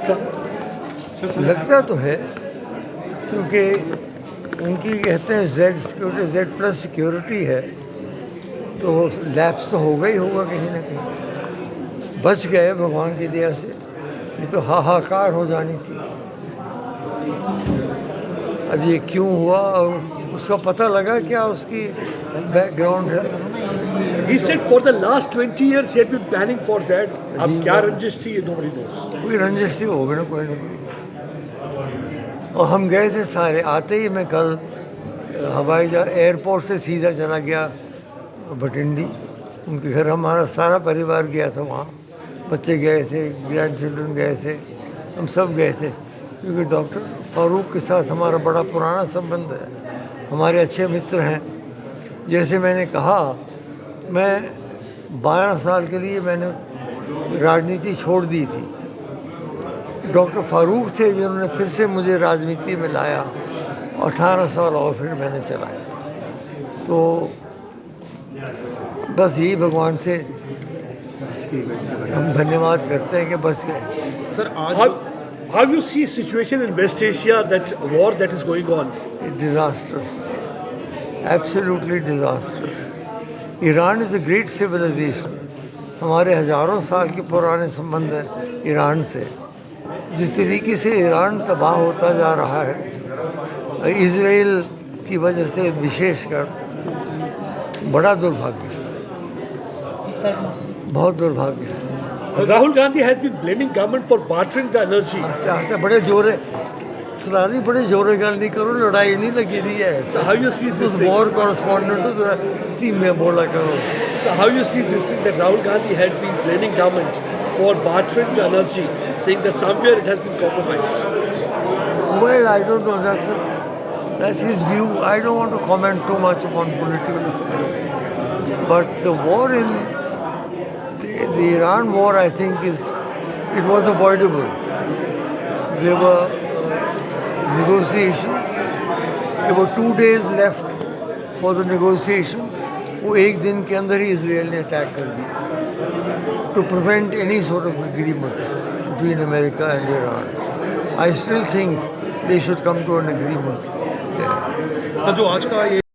था? लगता तो है, क्योंकि उनकी कहते हैं Z+ सिक्योरिटी है, तो लैप्स तो होगा ही होगा कहीं ना कहीं। बच गए भगवान की दया से, ये तो हाहाकार हो जानी थी। अब ये क्यों हुआ और उसका पता लगा क्या, उसकी बैकग्राउंड है? He said for the last 20 years he had been planning for that. अब क्या रंजिश थी ये nobody knows. कोई रंजिश थी, होगी ना कोई ना कोई। और हम गए थे सारे, आते ही मैं कल हवाई जहाज एयरपोर्ट से सीधा चला गया भटिंडी उनके घर। हमारा सारा परिवार गया था वहाँ, बच्चे गए थे, ग्रैंड चिल्ड्रन गए थे, हम सब गए थे, क्योंकि डॉक्टर फारूक के साथ हमारा बड़ा पुराना संबंध है, हमारे अच्छे मित्र हैं। जैसे मैंने कहा, मैं 12 साल के लिए मैंने राजनीति छोड़ दी थी। डॉक्टर फारूक थे जिन्होंने फिर से मुझे राजनीति में लाया, 18 साल और फिर मैंने चलाया। तो बस यही भगवान से हम धन्यवाद करते हैं कि बच गए। सर आज How you see situation in West Asia, that war that is going on? Disastrous, absolutely disastrous. Iran is a great civilisation. हमारे हज़ारों साल के पुराने संबंध हैं ईरान से। जिस तरीके से ईरान तबाह होता जा रहा है, इजराइल की वजह से विशेषकर, बड़ा दुर्भाग्य, बहुत दुर्भाग्य है। Rahul Gandhi has been blaming government for bartering the energy. आस्ते आस्ते बड़े जोरे फुलानी, बड़े जोरे गल नहीं करो, लड़ाई नहीं लगी रही है। So how you see this thing? War correspondent थी में बोला करो। So how you see this thing that Rahul Gandhi had been blaming government for bartering the energy, saying that somewhere it has been compromised? Well, I don't know. That's his view. I don't want to comment too much upon political affairs. But the war in the Iran war, I think, it was avoidable. There were negotiations. There were 2 days left for the negotiations. वो एक दिन के अंदर ही Israel ने attack कर दिया to prevent any sort of agreement between America and Iran. I still think they should come to an agreement. Sir जो आज का ये